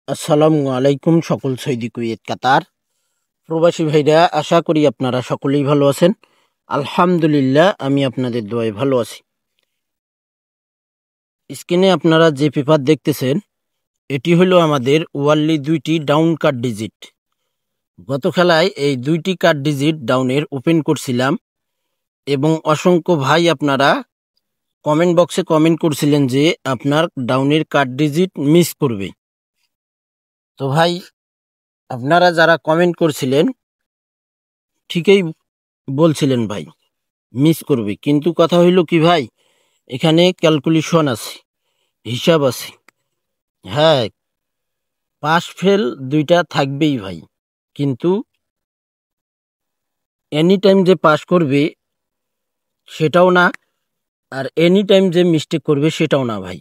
আসসালামু আলাইকুম সকল সৌদি কুয়েত কাতার প্রবাসী ভাইরা, আশা করি আপনারা সকলেই ভালো আছেন। আলহামদুলিল্লাহ, আমি আপনাদের দোয়ায় ভালো আছি। স্ক্রিনে আপনারা যে পেপার দেখতেছেন, এটি হলো আমাদের ওয়ার্লি 2টি ডাউন কার্ড ডিজিট। গত খেলায় এই 2টি কার্ড ডিজিট ডাউনের ওপেন করছিলাম এবং অসংখ্য ভাই আপনারা কমেন্ট বক্সে কমেন্ট করছিলেন যে আপনার ডাউনের কার্ড ডিজিট মিস করবে। তো ভাই, আপনারা যারা কমেন্ট করছিলেন ঠিকই বলছিলেন ভাই, মিস করবে, কিন্তু কথা হইল কি ভাই, এখানে ক্যালকুলেশন আছে, হিসাব আছে। হ্যাঁ, পাস ফেল দুইটা থাকবেই ভাই, কিন্তু এনি টাইম যে পাস করবে সেটাও না, আর এনি টাইম যে মিস্টেক করবে সেটাও না ভাই।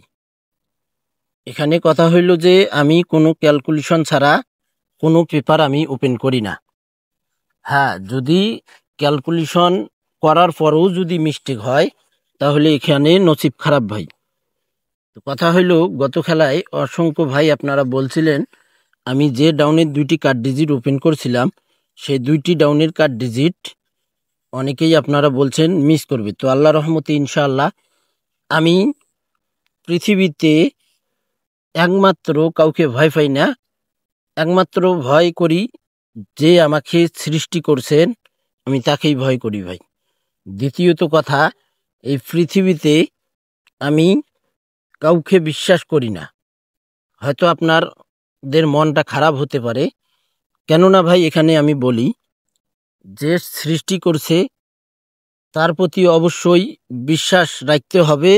এখানে কথা হইল যে আমি কোনো ক্যালকুলেশন ছাড়া কোনো পেপার আমি ওপেন করি না। হ্যাঁ, যদি ক্যালকুলেশন করার পরেও যদি মিস্টেক হয় তাহলে এখানে নসিব খারাপ ভাই। তো কথা হইল, গত খেলায় অসংখ্য ভাই আপনারা বলছিলেন আমি যে ডাউনের 2টি কার্ড ডিজিট ওপেন করছিলাম সেই 2টি ডাউনের কার্ড ডিজিট অনেকেই আপনারা বলছেন মিস করবে। তো আল্লাহ রহমতে ইনশাআল্লাহ আমি পৃথিবীতে একমাত্র কাউকে ভয় পাই না, একমাত্র ভয় করি যে আমাকে সৃষ্টি করছেন, আমি তাকেই ভয় করি ভাই। দ্বিতীয়ত কথা, এই পৃথিবীতে আমি কাউকে বিশ্বাস করি না। হয়তো আপনাদের মনটা খারাপ হতে পারে, কেননা ভাই এখানে আমি বলি যে সৃষ্টি করছে তার প্রতি অবশ্যই বিশ্বাস রাখতে হবে।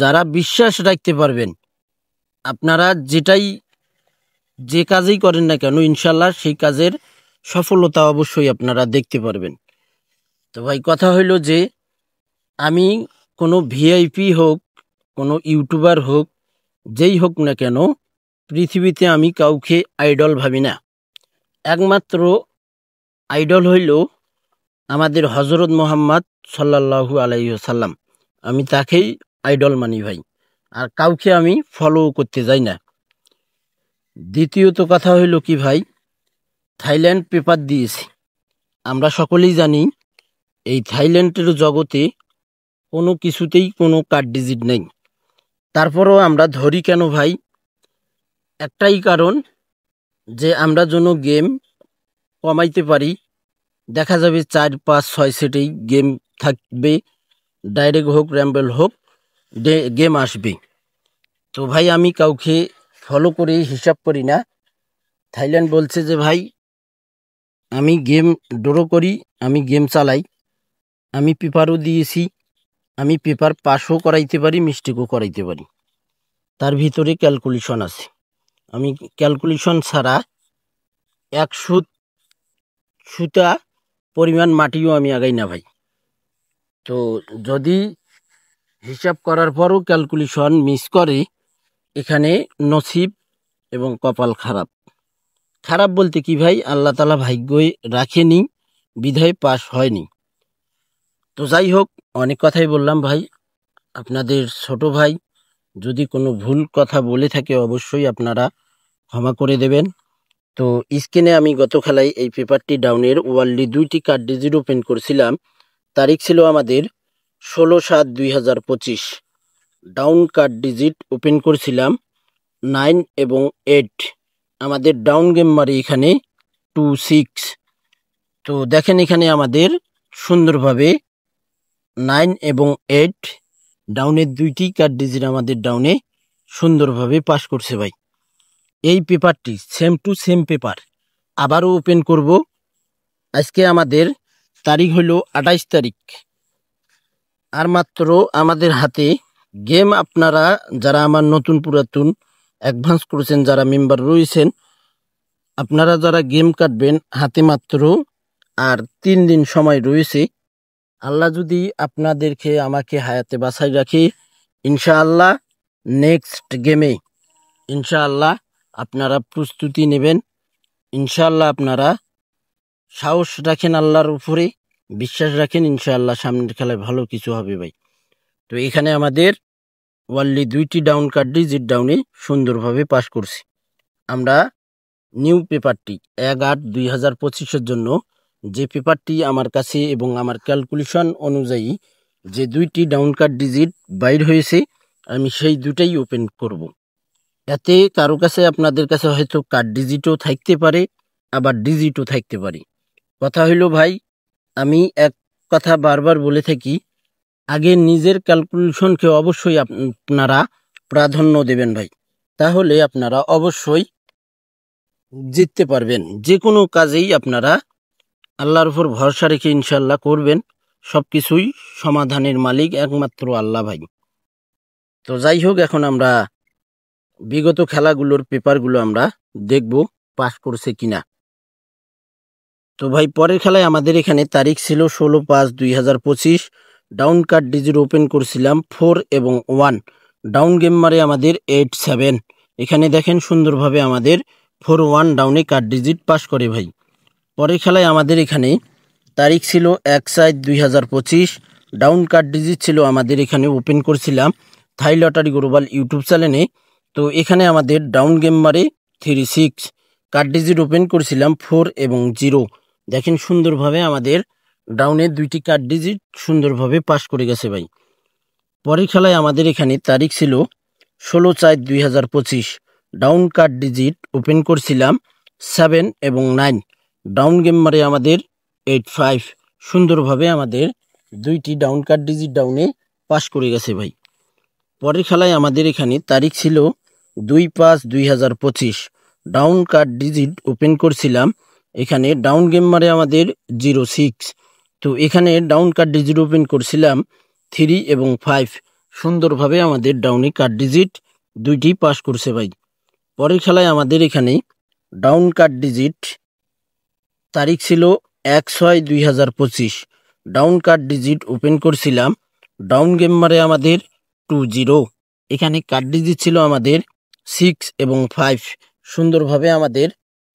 যারা বিশ্বাস রাখতে পারবেন, আপনারা যে কাজেই করেন না কেন ইনশাল্লাহ সেই কাজের সফলতা অবশ্যই আপনারা দেখতে পারবেন। তো ভাই কথা হইল যে আমি কোনো ভিআইপি হোক, কোনো ইউটিউবার হোক, যেই হোক না কেন, পৃথিবীতে আমি কাউকে আইডল ভাবি না। একমাত্র আইডল হইল আমাদের হজরত মোহাম্মদ সাল্লাল্লাহু আলাইহি ওয়াসাল্লাম, আমি তাকেই আইডল মানি ভাই, আর কাউকে আমি ফলো করতে যাই না। দ্বিতীয়ত কথা হইল কি ভাই, থাইল্যান্ড পেপার দিয়েছি, আমরা সকলেই জানি এই থাইল্যান্ডের জগতে কোনো কিছুতেই কোনো কার্ড ডিজিট নেই। তারপরও আমরা ধরি কেন ভাই, একটাই কারণ, যে আমরা যেন গেম কমাইতে পারি। দেখা যাবে 4, 5, 6 সেটেই গেম থাকবে, ডাইরেক্ট হোক র্যাম্বেল হোক গেম আসবে। তো ভাই আমি কাউকে ফলো করে হিসাব করি না। থাইল্যান্ড বলছে যে ভাই আমি গেম ড্র করি, আমি গেম চালাই, আমি পেপারও দিয়েছি, আমি পেপার পাসও করাইতে পারি, মিস্টেকও করাইতে পারি, তার ভিতরে ক্যালকুলেশন আছে। আমি ক্যালকুলেশন ছাড়া 100 সুতা পরিমাণ মাটিও আমি আগাই না ভাই। তো যদি হিসাব করার পরও ক্যালকুলেশন মিস করে, এখানে নসিব এবং কপাল খারাপ। খারাপ বলতে কি ভাই, আল্লাহ তাআলা ভাগ্যই রাখেনি বিধায় পাস হয়নি। তো যাই হোক, অনেক কথাই বললাম ভাই, আপনাদের ছোট ভাই যদি কোনো ভুল কথা বলে থাকে অবশ্যই আপনারা ক্ষমা করে দেবেন। তো স্ক্রিনে আমি গত খেলায় এই পেপারটি ডাউনের ওয়ার্ল্ডলি 2টি কার্ড ডিজিট ওপেন করছিলাম। তারিখ ছিল আমাদের 16/7/2025। ডাউন কার্ড ডিজিট ওপেন করছিলাম 9 এবং 8। আমাদের ডাউন গেম মারি এখানে 2, 6। তো দেখেন এখানে আমাদের সুন্দরভাবে 9 এবং 8 ডাউনের 2টি কার্ড ডিজিট আমাদের ডাউনে সুন্দরভাবে পাস করছে ভাই। এই পেপারটি সেম টু সেম পেপার আবারও ওপেন করব। আজকে আমাদের তারিখ হলো 28 তারিখ, আর মাত্র আমাদের হাতে গেম, আপনারা যারা আমার নতুন পুরাতন অ্যাডভান্স করেছেন, যারা মেম্বার রয়েছেন, আপনারা যারা গেম কাটবেন হাতে মাত্র আর 3 দিন সময় রয়েছে। আল্লাহ যদি আপনাদেরকে আমাকে হায়াতে বাঁচাই রাখে, ইনশাআল্লাহ নেক্সট গেমে ইনশাআল্লাহ আপনারা প্রস্তুতি নেবেন। ইনশাআল্লাহ আপনারা সাহস রাখেন, আল্লাহর উপরে বিশ্বাস রাখেন, ইনশাআল্লাহ সামনের খেলায় ভালো কিছু হবে ভাই। তো এখানে আমাদের ওয়ার্ল্ডলি 2টি ডাউন কার্ড ডিজিট ডাউনে সুন্দরভাবে পাস করছি। আমরা নিউ পেপারটি 1/8/2025 জন্য যে পেপারটি আমার কাছে এবং আমার ক্যালকুলেশন অনুযায়ী যে 2টি ডাউন কাট ডিজিট বাইর হয়েছে আমি সেই দুটাই ওপেন করব। এতে কারো কাছে আপনাদের কাছে হয়তো কাট ডিজিটও থাকতে পারে, আবার ডিজিটও থাকতে পারে। কথা হইল ভাই, আমি এক কথা বারবার বলে থাকি, আগে নিজের ক্যালকুলেশনকে অবশ্যই আপনারা প্রাধান্য দেবেন ভাই, তাহলে আপনারা অবশ্যই জিততে পারবেন। যে কোনো কাজেই আপনারা আল্লাহর উপর ভরসা রেখে ইনশাল্লাহ করবেন, সবকিছুই সমাধানের মালিক একমাত্র আল্লাহ ভাই। তো যাই হোক, এখন আমরা বিগত খেলাগুলোর পেপারগুলো আমরা দেখব পাস করছে কিনা। তো ভাই, পরের খেলায় আমাদের এখানে তারিখ ছিল 16/5/2025। ডাউন কাট ডিজিট ওপেন করছিলাম 4 এবং 1। ডাউন গেম মারে আমাদের 8-7। এখানে দেখেন সুন্দরভাবে আমাদের 4-1 ডাউনে কাট ডিজিট পাস করে ভাই। পরের খেলায় আমাদের এখানে তারিখ ছিল 1/7/2025। ডাউন কাট ডিজিট ছিল আমাদের এখানে ওপেন করছিলাম থাই লটারি গ্লোবাল ইউটিউব চ্যানেলে। তো এখানে আমাদের ডাউন গেম মারে 3-6। কাট ডিজিট ওপেন করছিলাম 4 এবং 0। দেখেন সুন্দরভাবে আমাদের ডাউনের 2টি কাট ডিজিট সুন্দরভাবে পাস করে গেছে ভাই। পরের খেলায় আমাদের এখানে তারিখ ছিল 16/4/2025। ডাউন কাট ডিজিট ওপেন করছিলাম 7 এবং 9। ডাউন গেম মারে আমাদের 8-5। সুন্দরভাবে আমাদের 2টি ডাউন কাট ডিজিট ডাউনে পাস করে গেছে ভাই। পরের খেলায় আমাদের এখানে তারিখ ছিল 2/5/2025। ডাউন কাট ডিজিট ওপেন করছিলাম, এখানে ডাউন গেম মারে আমাদের 0-6। তো এখানে ডাউন কাট ডিজিট ওপেন করছিলাম 3 এবং 5। সুন্দরভাবে আমাদের ডাউনে কাট ডিজিট 2টি পাস করছে ভাই। পরের খেলায় আমাদের এখানে ডাউন কাট ডিজিট তারিখ ছিল 1/6/2025। ডাউন কাট ডিজিট ওপেন করছিলাম, ডাউন গেম মারে আমাদের 2-0। এখানে কাট ডিজিট ছিল আমাদের 6 এবং 5। সুন্দরভাবে আমাদের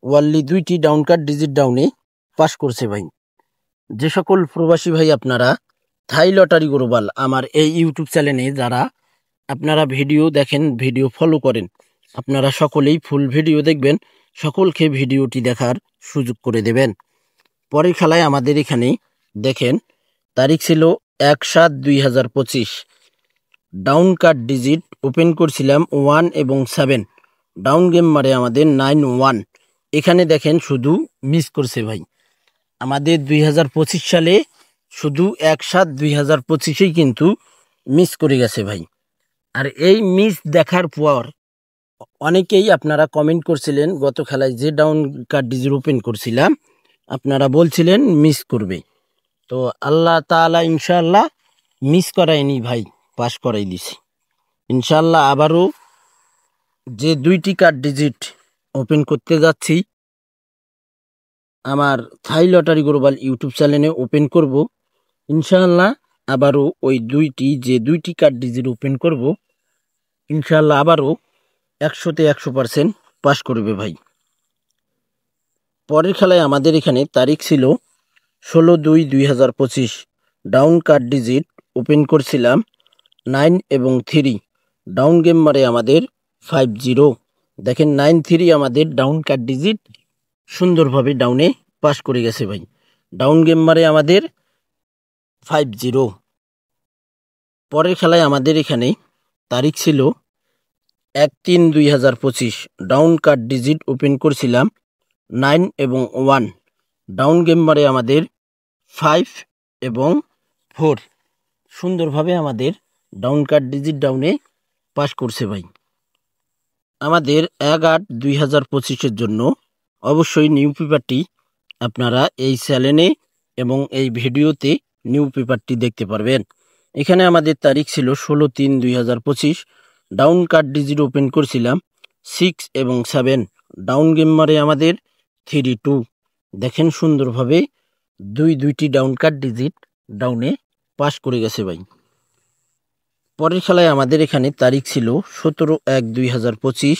ওয়ানলি 2টি ডাউন কাট ডিজিট ডাউনে পাস করছে ভাই। যে সকল প্রবাসী ভাই আপনারা থাই লটারি গ্লোবাল আমার এই ইউটিউব চ্যানেলে যারা আপনারা ভিডিও দেখেন, ভিডিও ফলো করেন, আপনারা সকলেই ফুল ভিডিও দেখবেন, সকলকে ভিডিওটি দেখার সুযোগ করে দেবেন। পরের খেলায় আমাদের এখানে দেখেন তারিখ ছিল 1/7/2025। ডাউন কাট ডিজিট ওপেন করছিলাম 1 এবং 7। ডাউন গেম মারে আমাদের 9-1। এখানে দেখেন শুধু মিস করছে ভাই। আমাদের 2025 সালে শুধু 1/7/2025 কিন্তু মিস করে গেছে ভাই। আর এই মিস দেখার পর অনেকেই আপনারা কমেন্ট করছিলেন, গত খেলায় যে ডাউন কাট ডিজিট ওপেন করছিলাম আপনারা বলছিলেন মিস করবে। তো আল্লাহ তাআলা ইনশাআল্লাহ মিস করায়নি ভাই, পাস করাই দিছি ইনশাআল্লাহ। আবারও যে 2টি কাট ডিজিট ওপেন করতে যাচ্ছি আমার থাই লটারি গ্লোবাল ইউটিউব চ্যানেলে ওপেন করব ইনশাআল্লাহ। আবারও ওই 2টি কাট ডিজিট ওপেন করব ইনশাআল্লাহ, আবারও 100-তে 100% পাস করবে ভাই। পরের খেলায় আমাদের এখানে তারিখ ছিল 16/2/2025। ডাউন কাট ডিজিট ওপেন করছিলাম 9 এবং 3। ডাউন গেম মারে আমাদের 5-0। দেখেন 9-3 আমাদের ডাউন কাট ডিজিট সুন্দরভাবে ডাউনে পাস করে গেছে ভাই। ডাউন গেম মারে আমাদের 5-0। পরের খেলায় আমাদের এখানে তারিখ ছিল 1/3/2025। ডাউন কাট ডিজিট ওপেন করছিলাম 9 এবং 1। ডাউন গেম মারে আমাদের 5 এবং 4। সুন্দরভাবে আমাদের ডাউন কাট ডিজিট ডাউনে পাস করছে ভাই। আমাদের 1/8/2025 জন্য অবশ্যই নিউ পেপারটি আপনারা এই চ্যানেলে এবং এই ভিডিওতে নিউ পেপারটি দেখতে পারবেন। এখানে আমাদের তারিখ ছিল 16/3/2025। ডাউন কাট ডিজিট ওপেন করছিলাম 6 এবং 7। ডাউন গেম মারে আমাদের 3-2। দেখেন সুন্দরভাবে 2টি ডাউন কাট ডিজিট ডাউনে পাস করে গেছে ভাই। পরের খেলায় আমাদের এখানে তারিখ ছিল 17/1/2025।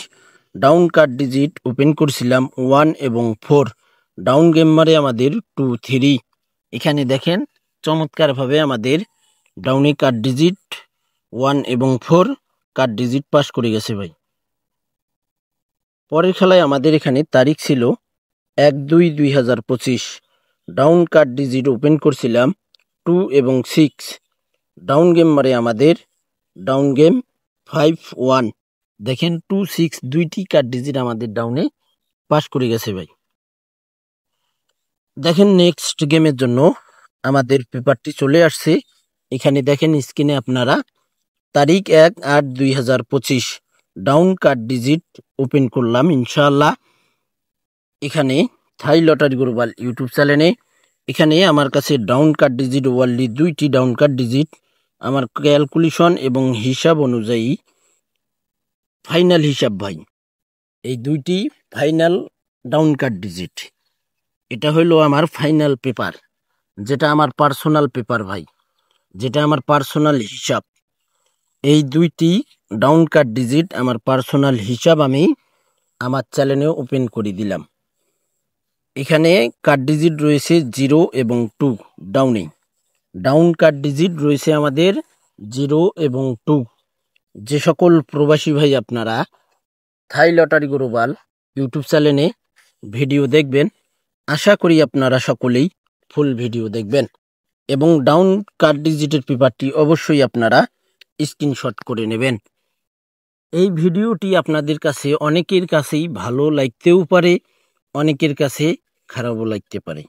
ডাউন কাট ডিজিট ওপেন করছিলাম 1 এবং 4। ডাউন গেম মারে আমাদের 2-3। এখানে দেখেন চমৎকারভাবে আমাদের ডাউনে কাট ডিজিট 1 এবং 4 কাট ডিজিট পাস করে গেছে ভাই। পরের খেলায় আমাদের এখানে তারিখ ছিল 1/2/2025। ডাউন কার্ড ডিজিট ওপেন করছিলাম 2 এবং 6। ডাউন গেম মারে আমাদের ডাউন গেম 5-1। দেখেন 2-6 দুইটি কার্ড ডিজিট আমাদের ডাউনে পাস করে গেছে ভাই। দেখেন নেক্সট গেমের জন্য আমাদের পেপারটি চলে আসছে। এখানে দেখেন স্ক্রিনে আপনারা তারিখ 1/8/2025 ডাউন কার্ড ডিজিট ওপেন করলাম ইনশাআল্লাহ। এখানে থাই লটারি গ্লোবাল ইউটিউব চ্যানেলে এখানে আমার কাছে ডাউন কার্ড ডিজিট ওয়ার্ল্ডলি 2টি ডাউন কার্ড ডিজিট আমার ক্যালকুলেশন এবং হিসাব অনুযায়ী ফাইনাল হিসাব ভাই। এই 2টি ফাইনাল ডাউন কার্ড ডিজিট, এটা হলো আমার ফাইনাল পেপার, যেটা আমার পার্সোনাল পেপার ভাই, যেটা আমার পার্সোনাল হিসাব। এই 2টি ডাউন কার্ড ডিজিট আমার পার্সোনাল হিসাব আমি আমার চ্যানেলে ওপেন করে দিলাম। এখানে কার্ড ডিজিট রয়েছে 0 এবং 2 ডাউনে। ডাউন কার্ড ডিজিট রয়েছে আমাদের 0 এবং 2। যে সকল প্রবাসী ভাই আপনারা থাই লটারি গ্লোবাল ইউটিউব চ্যানেলে ভিডিও দেখবেন, আশা করি আপনারা সকলেই ফুল ভিডিও দেখবেন এবং ডাউন কার্ড ডিজিটের পেপারটি অবশ্যই আপনারা স্ক্রিনশট করে নেবেন। এই ভিডিওটি আপনাদের কাছে অনেকের কাছেই ভালো লাগতেও পারে, অনেকের কাছে খারাপও লাগতে পারে।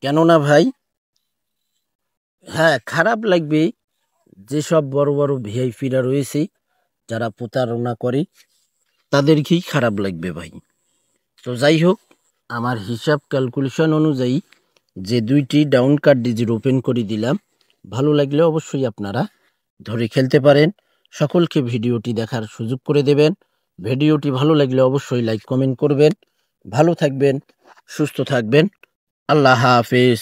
কেননা ভাই, হ্যাঁ খারাপ লাগবে, যেসব বড় বড় ভিআইপিরা রয়েছে যারা প্রতারণা করে তাদেরকেই খারাপ লাগবে ভাই। তো যাই হোক, আমার হিসাব ক্যালকুলেশন অনুযায়ী যে 2টি ডাউন কার্ড ডিজিট ওপেন করে দিলাম, ভালো লাগলে অবশ্যই আপনারা ধরে খেলতে পারেন। সকলকে ভিডিওটি দেখার সুযোগ করে দেবেন। ভিডিওটি ভালো লাগলে অবশ্যই লাইক কমেন্ট করবেন। ভালো থাকবেন, সুস্থ থাকবেন। আল্লাহ হাফেজ।